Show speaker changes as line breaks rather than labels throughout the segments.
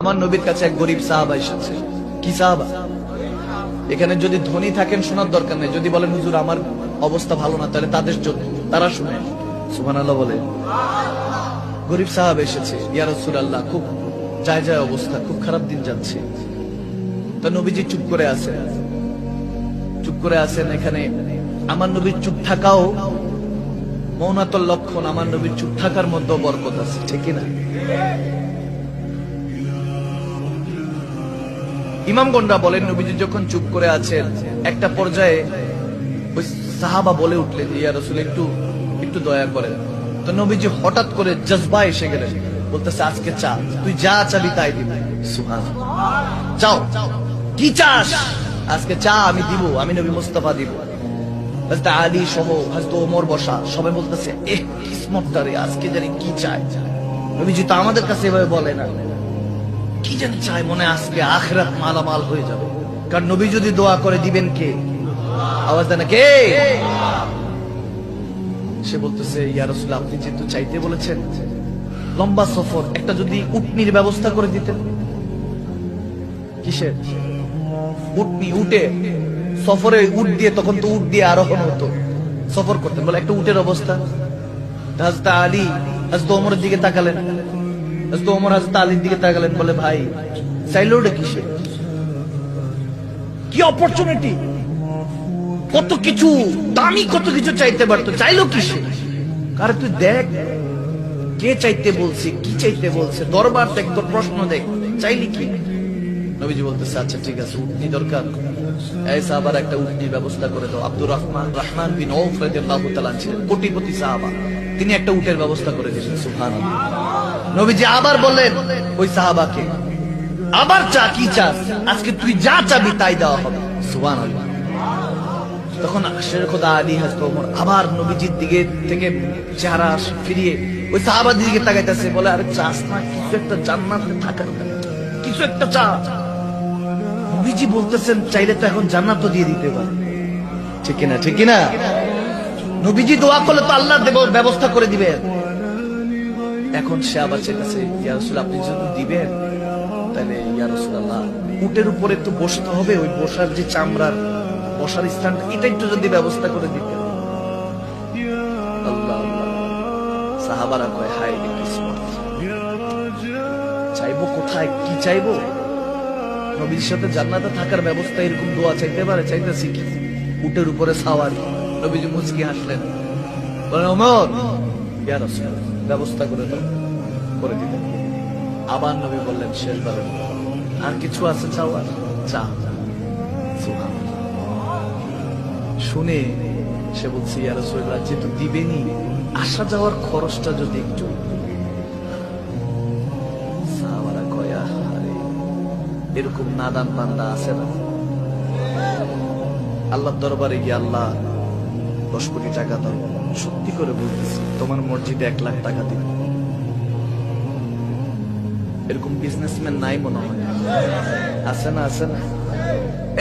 আমার নবীর কাছে এক গরিব সাহাবা এসেছে। কি সাহাবা? এখানে যদি ধনী থাকেন শোনার দরকার নেই, যদি বলেন হুজুর আমার অবস্থা ভালো না, তাহলে তাদের জন্য, তারা শুনে। সুবহানাল্লাহ বলে। গরিব সাহাবা এসেছে, ইয়া রাসূলুল্লাহ খুব যায় যায় অবস্থা, খুব খারাপ দিন যাচ্ছে। তো নবীজি চুপ করে আছেন, চুপ করে আছেন। এখানে আমার নবীর চুপ থাকাও মৌনাতর লক্ষণ, আমার নবীর চুপ থাকার মধ্যে বরকত আছে, ঠিক না? ইমামগণরা বলেন নবীজি যখন চুপ করে আছেন, একটা পর্যায়ে ওই সাহাবা বলে উঠলেন, ইয়া রাসূল একটু একটু দয়া করেন। তো নবীজি হঠাৎ করে জজবা এসে গেলেন, বলতেছে আজকে চা, তুই যা চাবি তাই দিব। সুবহানাল্লাহ। চাও, কি চাস? আজকে চা আমি দিব, আমি নবী মুস্তাফা দিব। হযরত আলী সহ হযরত ওমর বসা, সবাই বলতেছে এহ কিসমতদারে, আজকে জানি কি চায়। নবীজি তো আমাদের কাছে এভাবে বলে না, কি জানি চায়, মনে আজকে আখিরাত মালামাল হয়ে যাবে। কারণ নবী যদি দোয়া করে দিবেন কে? আওয়াজ দেন কে? সে বলতেছে ইয়া রাসূলুল্লাহ আপনি যেহেতু চাইতে বলেছেন, লম্বা সফর, একটা যদি উটনির ব্যবস্থা করে দিতেন। কিসের উটনি? উটে সফরে উট দিয়ে, তখন তো উট দিয়ে আরোহণ হতো, সফর করতেন, বলে একটা উটের অবস্থা। হযরত আলী হযরত ওমরের দিকে তাকালেন, হযরত ওমর হযরত আলীর দিকে তাকালেন, বলে ভাই চাইলো ওটা কিসে? কি অপরচুনিটি, কত কিছু দামি, কত কিছু চাইতে পারতো, চাইলো কিসে? কারে তুই দেখ কে চাইতে বলছে, কি চাইতে বলছে, দরবার দেখ, তোর প্রশ্ন দেখ, চাইলি কি? নবীজি বলতেছে আচ্ছা ঠিক আছে, উটনি দরকার, এই সাহাবার একটা উটনির ব্যবস্থা করে দাও। আব্দুর রহমান বিন আউফ রাদিয়াল্লাহু তাআলা ছিলেন কোটিপতি সাহাবা, তিনি একটা উটের ব্যবস্থা করে দিলেন। সুবহানাল্লাহ। নবীজি আবার বললেন ওই সাহাবাকে, আবার চা, কি চাস? আজকে তুই যা চাবি তাই দেওয়া হবে। সুবহানাল্লাহ। তখন শের খোদা আলী হযরত ওমর আবার নবীজির দিকে থেকে চেহারা ফিরিয়ে ওই সাহাবার দিকে তাকাইতেছে, বলে আরে চাস না কিছু একটা, জান্নাতে থাকার কিছু একটা চা। নবীজি বলতেছেন চাইলে তো এখন জান্নাত দিয়ে দিতে পারে, ঠিক কিনা? ঠিক কিনা? নবীজি দোয়া করলে তো আল্লাহ ব্যবস্থা করে দিবেন। এখন সে আবার চাইতেছে ইয়া রাসূল আপনি যদি দিবেন তাহলে ইয়া রাসূলুল্লাহ উটের উপরে একটু বসতে হবে, ওই বসার যে চামড়ার বসার স্থান, এটা একটু যদি ব্যবস্থা করে দিতেন। আল্লাহ আল্লাহ। সাহাবারা কয় হায় রে কিসমত, চাইবো কোথায়, কি চাইবো? নবীর সাথে জান্নাতে থাকার ব্যবস্থা, এরকম দোয়া চাইতে পারে? চাইতেছি কি? উটের উপরে সাওয়ারি। নবীজি মুচকি হাসলেন, বলেন ওমর ইয়া রাসূল ব্যবস্থা করে দাও, করে দিলেন। আবার নবী বললেন শেষবারের মতো, আর কিছু আছে চাওয়ার? চা। শুনে সে বলছে ইয়া রাসূলুল্লাহ যেহেতু দিবেনি, আসা যাওয়ার খরচটা যদি একটু। সাহাবারা কয় আরে এরকম নাদান বান্দা আছে না? আল্লাহর দরবারে গিয়ে আল্লাহ 10 কোটি টাকা দাও, সত্যি করে বলতেছি তোমার মসজিদে 1 লাখ টাকা দিব। এরকম বিজনেসম্যান নাই মনে হয়? আছে না? আছে না?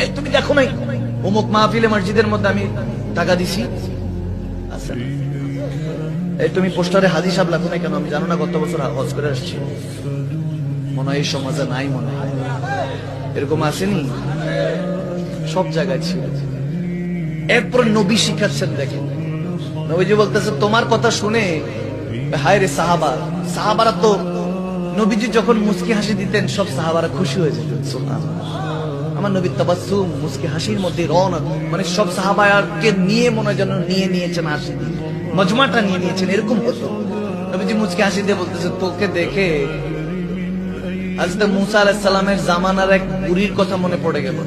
এই তুমি দেখো নাই অমুক মাহফিলে মসজিদের মধ্যে আমি টাকা দিছি? আছে না? এই তুমি পোস্টারে হাজি সাহেব লেখো নাই কেন? আমি জানো না গত বছর হজ করে আসছি। মনে হয় এই সমাজে নাই, মনে হয় এরকম আসেনি, সব জায়গায় ছিল। এরপর নবী শিখাচ্ছেন, দেখেন নবীজি বলতেছে তোমার কথা শুনে হায় রে সাহাবা, সাহাবারা তো নবীজি যখন মুস্কি হাসি দিতেন সব সাহাবারা খুশি হয়ে যেতেন। সুবহানাল্লাহ। আমার নবীর তাবাসসুম, মুস্কি হাসির মধ্যে রওনক, মানে সব সাহাবাকে নিয়ে মনে যেন নিয়ে নিয়েছেন হাসি দিয়ে, মজমাটা নিয়ে নিয়েছেন, এরকম হতো। নবীজি মুস্কি হাসি দিয়ে বলতেছে তোকে দেখে হযরত মূসা আলাইহিস সালামের জামানার এক বুড়ির কথা মনে পড়ে গেল।